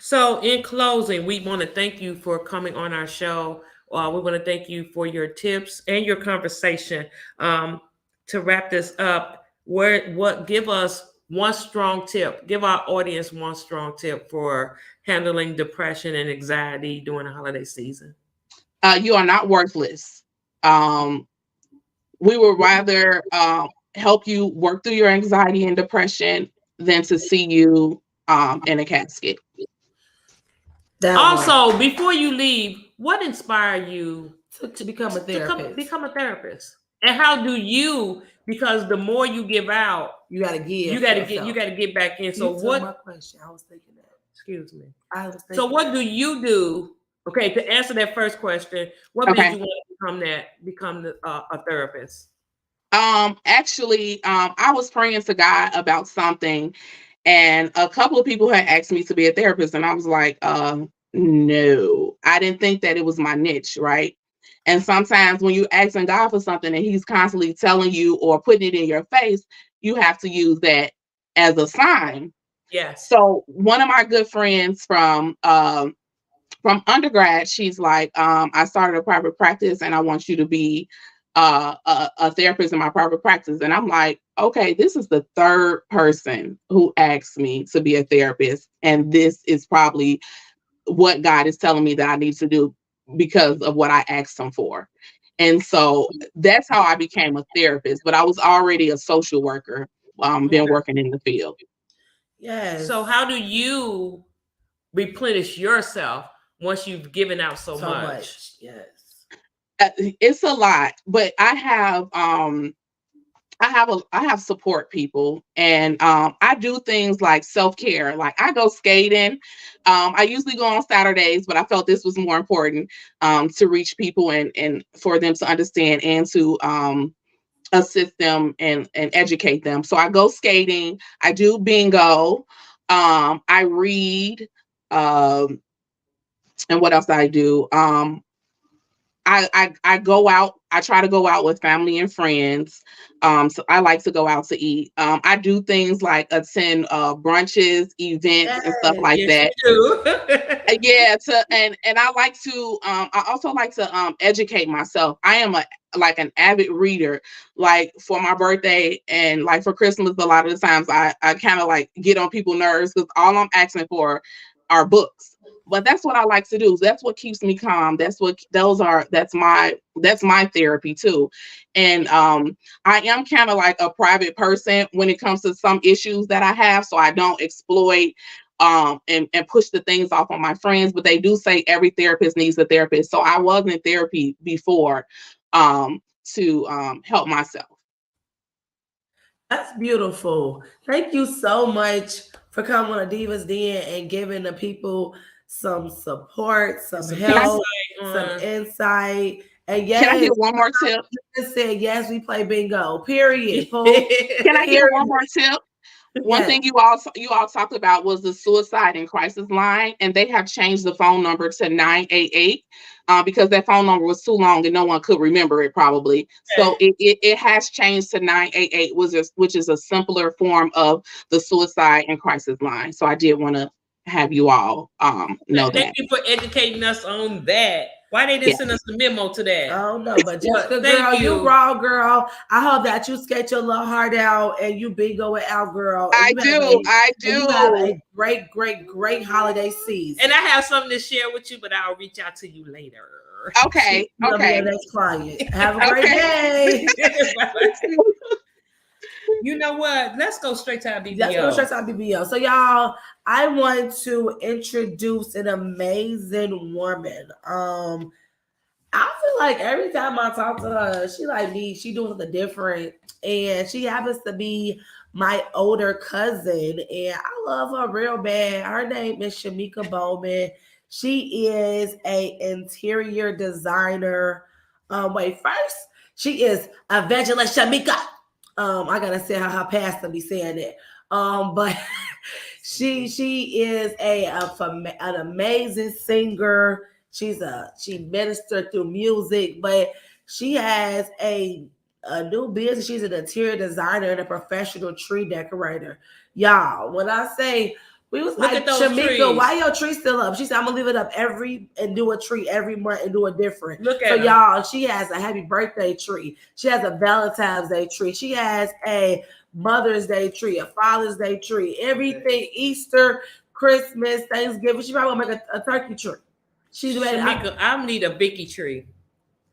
So, in closing, we want to thank you for coming on our show. We want to thank you for your tips and your conversation. To wrap this up, give us one strong tip. Give our audience one strong tip for handling depression and anxiety during the holiday season. You are not worthless. We would rather help you work through your anxiety and depression than to see you in a casket. Also, before you leave, what inspired you to become a therapist? Become a therapist. And how do you? Because the more you give out, you gotta give. You gotta get back in. So what? My question. I was thinking that. Excuse me. I was thinking. So what do you do? Okay, to answer that first question, what made you want to become a therapist? Actually, I was praying to God about something, and a couple of people had asked me to be a therapist, and I was like, no, I didn't think that it was my niche, right? And sometimes when you're asking God for something and He's constantly telling you or putting it in your face, you have to use that as a sign. Yes. So one of my good friends from undergrad, she's like, I started a private practice and I want you to be a therapist in my private practice. And I'm like, okay, this is the third person who asked me to be a therapist. And this is probably what God is telling me that I need to do because of what I asked Him for. And so that's how I became a therapist. But I was already a social worker, been working in the field. Yes. So how do you replenish yourself once you've given out so much? Yes. It's a lot, but I have support people, and I do things like self-care. Like I go skating. I usually go on Saturdays, but I felt this was more important to reach people and for them to understand and to assist them and educate them. So I go skating. I do bingo. I read. And what else I do? I go out. I try to go out with family and friends. So I like to go out to eat. I do things like attend brunches, events, and stuff like that. You do. Yeah. And I like to. I also like to educate myself. I am like an avid reader. Like for my birthday and like for Christmas, a lot of the times I kind of like get on people's nerves because all I'm asking for are books. But that's what I like to do. That's what keeps me calm. That's my therapy too. And I am kind of like a private person when it comes to some issues that I have. So I don't exploit and push the things off on my friends. But they do say every therapist needs a therapist. So I was in therapy before to help myself. That's beautiful. Thank you so much for coming on Divas Den and giving the people some support, some help, some insight. And yes, can I get one more tip? Just said yes, we play bingo. Period. Can I get one more tip? One thing you all talked about was the suicide and crisis line, and they have changed the phone number to 988 because that phone number was too long and no one could remember it probably. So it has changed to 988, which is a simpler form of the suicide and crisis line. So I did want to have you all know that. Thank you for educating us on that. Why they didn't send us the memo to that? I don't know, but Jessica, girl, you raw girl. I hope that you skate your little heart out and you bingo it out, girl. I do. You have a great holiday season. And I have something to share with you, but I'll reach out to you later. Okay. You'll be your next client. Have a great day. You know what? Let's go straight to our BBO. Let's go straight to our BBO. So, y'all, I want to introduce an amazing woman. I feel like every time I talk to her, she like me. She doing something different, and she happens to be my older cousin, and I love her real bad. Her name is Shamika Bowman. She is a interior designer. First, she is Evangelist Shamika. I gotta say how her pastor be saying it. But she is an amazing singer. She ministered through music, but she has a new business. She's an interior designer and a professional tree decorator. Y'all, when I say we was Look like, Shamika, why your tree still up? She said, I'm gonna leave it up and do a tree every month and do it different. Look at her. Y'all, she has a happy birthday tree. She has a Valentine's Day tree. She has a Mother's Day tree, a Father's Day tree, everything, Easter, Christmas, Thanksgiving. She probably gonna make a turkey tree. She's ready. Shamika, I need a Vicky tree.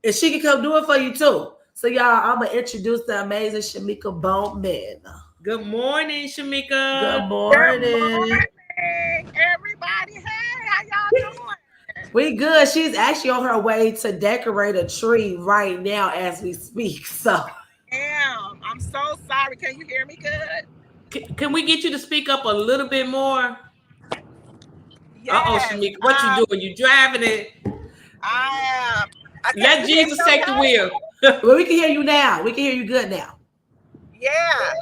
And she can come do it for you too. So y'all, I'm gonna introduce the amazing Shamika Bowman. Good morning, Shamika. Good morning. Good morning, everybody. Hey, how y'all doing? We good. She's actually on her way to decorate a tree right now as we speak. So Damn, I'm so sorry. Can you hear me good? Can we get you to speak up a little bit more? Yes. Shamika, what you doing? You driving it? I am. Let Jesus take the wheel. Well, we can hear you now. We can hear you good now. Yeah.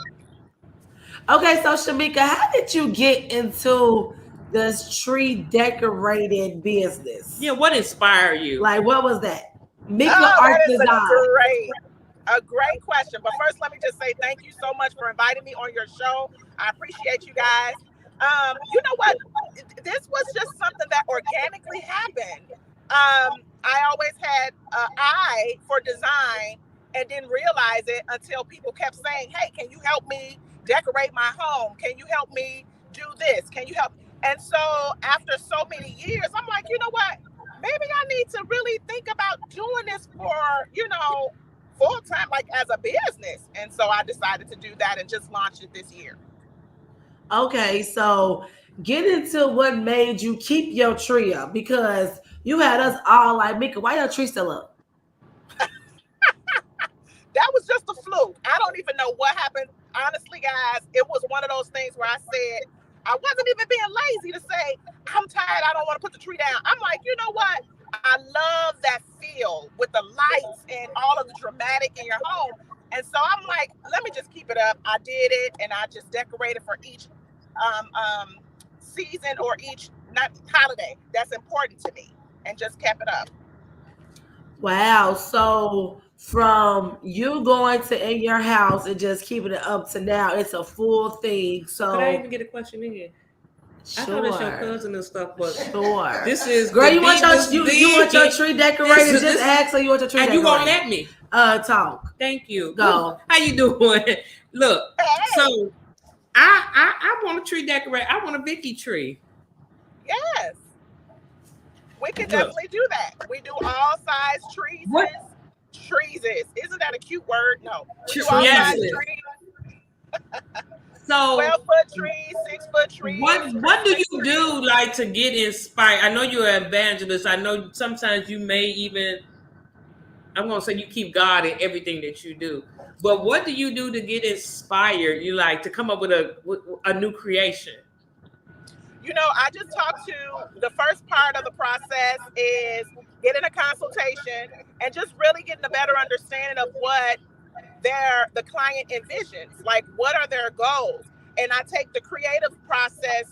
Okay, so Shamika, how did you get into this tree decorating business? Yeah, what inspired you? Like, what was that? Mika Art Design. A great question. But first, let me just say thank you so much for inviting me on your show. I appreciate you guys. You know what? This was just something that organically happened. I always had an eye for design and didn't realize it until people kept saying, hey, can you help me decorate my home? Can you help me do this? Can you help? And so after so many years, I'm like, you know what? Maybe I need to really think about doing this for, full time, like as a business. And so I decided to do that and just launched it this year. Okay, so get into what made you keep your tree up, because you had us all like, Mika, why your tree still up? That was just a fluke. I don't even know what happened. Honestly, guys, it was one of those things where I said, I wasn't even being lazy to say, I'm tired, I don't want to put the tree down. I'm like, you know what? I love that feel with the lights and all of the dramatic in your home. And so I'm like, let me just keep it up. I did it, and I just decorated for each season or each holiday that's important to me, and just kept it up. Wow. So from you going to in your house and just keeping it up to now, it's a full thing. So could I even get a question in? Sure. I know that's your cousin and stuff, but sure. This is girl. You want your tree decorated? Just ask her you want your tree and decorated. You won't let me talk. Thank you. Go. How you doing? Look, hey. So I want a tree decorate. I want a Vicky tree. Yes. We can definitely do that. We do all size trees. What? Trees. Isn't that a cute word? No. We do all size trees. So 12-foot trees, 6-foot trees. What do you do like to get inspired? I know you're an evangelist. I know sometimes you may even, I'm gonna say you keep God in everything that you do. But what do you do to get inspired? You like to come up with a new creation? I just talked to the first part of the process is getting a consultation and just really getting a better understanding of what the client envisions, like what are their goals. And I take the creative process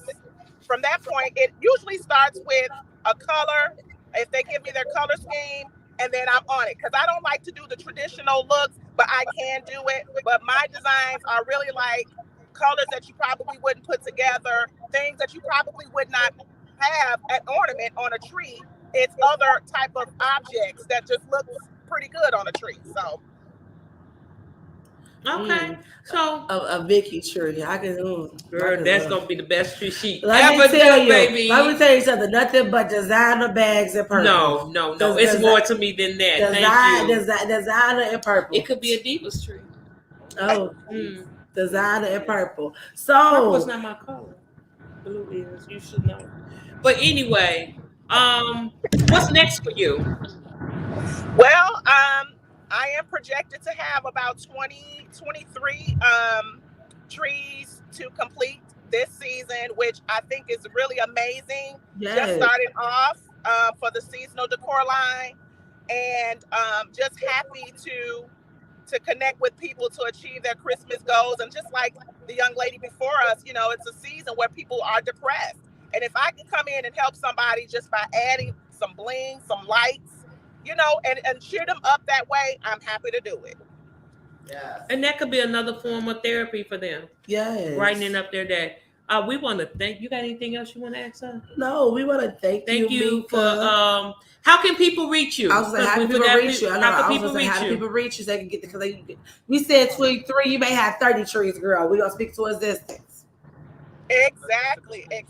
from that point. It usually starts with a color, if they give me their color scheme, and then I'm on it, because I don't like to do the traditional looks, but I can do it. But my designs are really like colors that you probably wouldn't put together, things that you probably would not have an ornament on a tree. It's other type of objects that just look pretty good on a tree. Okay, so a Vicky tree. I can. girl, that's gonna be the best tree she let ever me tell do, you, baby. Let me tell you something. Nothing but designer bags and purple. No. It's more to me than that. Thank you. Designer and purple. It could be a Divas tree. Oh, designer and purple. So purple's not my color. Blue is. You should know. But anyway, what's next for you? Well, I am projected to have about 23 trees to complete this season, which I think is really amazing. yes. Just started off for the seasonal decor line, and just happy to connect with people to achieve their Christmas goals. And just like the young lady before us, it's a season where people are depressed. And if I can come in and help somebody just by adding some bling, some lights, and cheer them up that way, I'm happy to do it. Yes. And that could be another form of therapy for them. Yes. Brightening up their day. We want to thank you. Got anything else you want to ask her? No, we want to thank you Mika. For how can people reach you? I was like, how can people reach you? How do people reach you? So they can get because we said 23. You may have 30 trees, girl. We gonna speak to existence. Exactly. They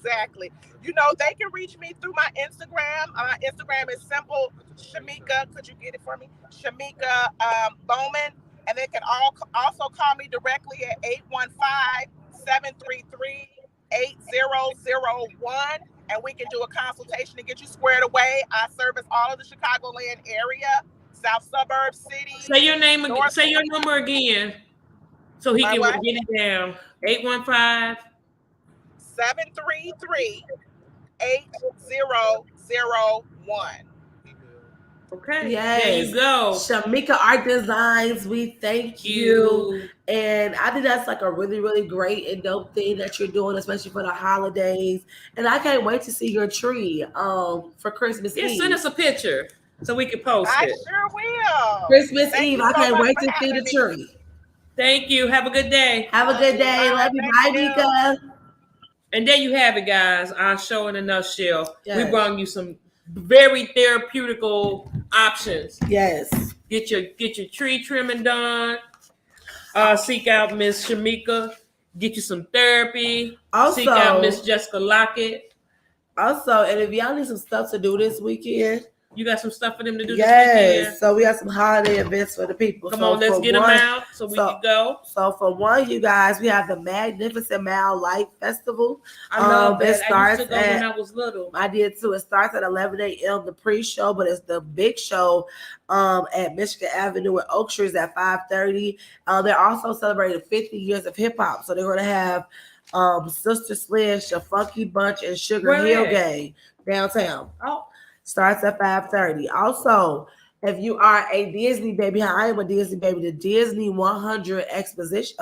can reach me through my Instagram. My Instagram is simple. Shamika, could you get it for me? Shamika Bowman. And they can also call me directly at 815-733-8001. And we can do a consultation to get you squared away. I service all of the Chicagoland area, South Suburb City. Say your name again. Say your number again. So he can get it down. 815-733-8001. Okay. Yes. There you go. Shamika Art Designs, we thank you. And I think that's like a really, really great and dope thing that you're doing, especially for the holidays. And I can't wait to see your tree for Christmas Eve. Send us a picture so we can post it. I sure will. Christmas Eve. I can't wait to see the tree. Thank you. Have a good day. Have a good day. Love you. Bye, Mika. And there you have it, guys. Our show in a nutshell. Yes. We brought you some very therapeutical options. Yes. Get your tree trimming done. Seek out Miss Shamika. Get you some therapy. Also, seek out Miss Jessica Lockett. Also, and if y'all need some stuff to do this weekend, you got some stuff for them to do this weekend? So we got some holiday events for the people. Come on, let's get them out so we can go. So for one, you guys, we have the Magnificent Mile Light Festival. I love that. It starts I used to go when I was little. I did too. It starts at 11 a.m. the pre-show, but it's the big show at Michigan Avenue and Oak Street at 5:30. They're also celebrating 50 years of hip hop. So they're going to have Sister Sledge, the Funky Bunch, and Sugar Hill Gang downtown. Oh. Starts at 5:30. Also, if you are a Disney baby, I am a Disney baby. The Disney 100 exposition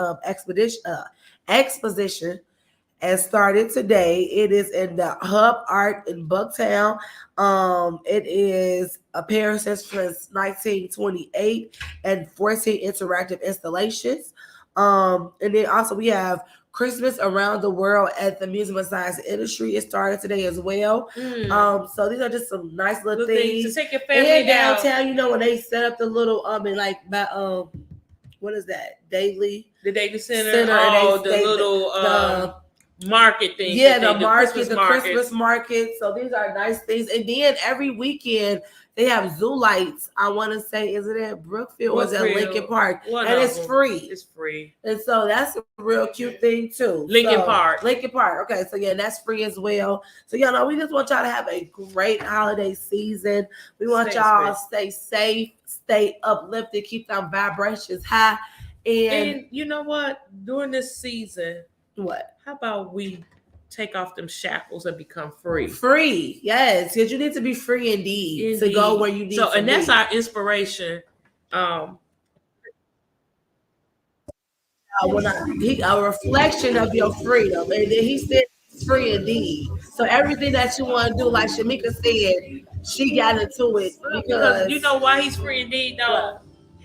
has started today. It is in the Hub Art in Bucktown. It is appearances since 1928 and 14 interactive installations. And then also we have Christmas Around the World at the Museum of Science and Industry. It started today as well. So these are just some nice little things to take your family downtown. You know, when they set up the little what is that? The Daily Center. The market thing. Yeah, the Christmas market. So these are nice things. And then every weekend they have zoo lights. I want to say, is it at Brookfield or is it at Lincoln Park? And it's free. It's free. And so that's a real cute thing too. Lincoln Park. Okay, so yeah, that's free as well. So y'all know we just want y'all to have a great holiday season. We want y'all to stay safe, stay uplifted, keep our vibrations high. And you know what? During this season, what? How about we take off them shackles and become free? Free, yes, because you need to be free indeed. To go where you need to be. And that's our inspiration. A reflection of your freedom. And then he said free indeed. So everything that you want to do, like Shamika said, she got into it because you know why he's free indeed, though?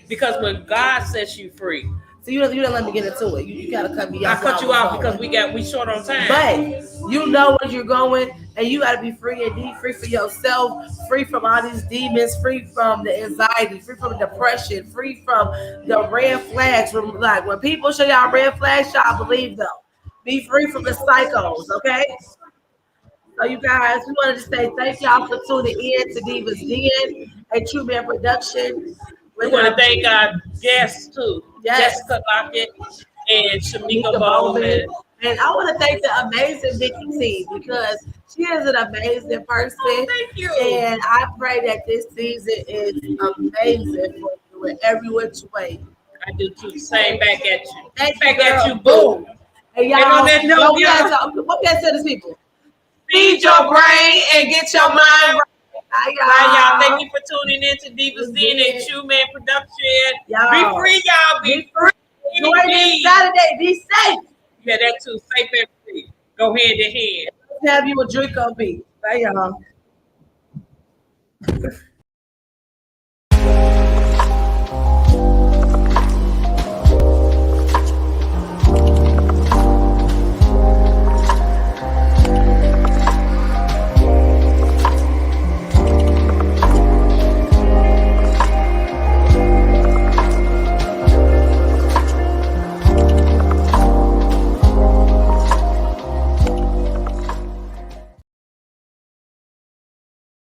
Because when God sets you free, So you don't let me get into it. You gotta cut me off. I cut you off because we short on time. But you know where you're going, and you gotta be free indeed, free for yourself, free from all these demons, free from the anxiety, free from depression, free from the red flags. From like when people show y'all red flags, y'all believe them. Be free from the psychos, okay? So you guys, we wanted to say thank y'all for tuning in to Divas Den and Chooman Production. We want to thank our guests too, Jessica Lockett and Shamika Bowman. And I want to thank the amazing Vicky T because she is an amazing person. Oh, thank you. And I pray that this season is amazing for you in every which way. I do too. Same back at you. Thank back at you, boo. And y'all, on that note, what we gotta say to these people? Feed your brain and get your mind right. Bye, y'all. Thank you for tuning in to Divas Den and Chooman Production. Y'all. Be free, y'all. Be free. Enjoy this Saturday. Be safe. Yeah, that too. Safe and free. Go hand in hand. Let's have you a drink on me. Bye, y'all.